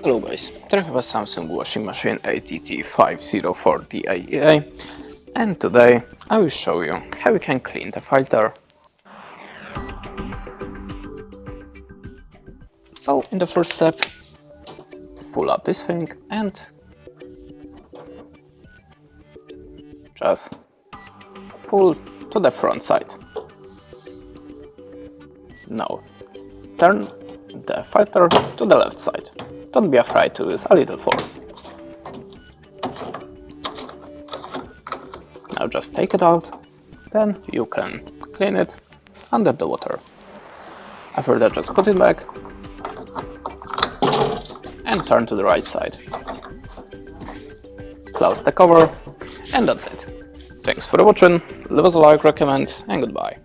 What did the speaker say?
Hello guys, today I have a Samsung washing machine 80T504DAEA, and today I will show you how you can clean the filter. So in the first step, pull up this thing and just pull to the front side. Now turn the filter to the left side. Don't be afraid to use a little force. Now just take it out, then you can clean it under the water. After that, just put it back and turn to the right side. Close the cover, and that's it. Thanks for watching, leave us a like, recommend, and goodbye.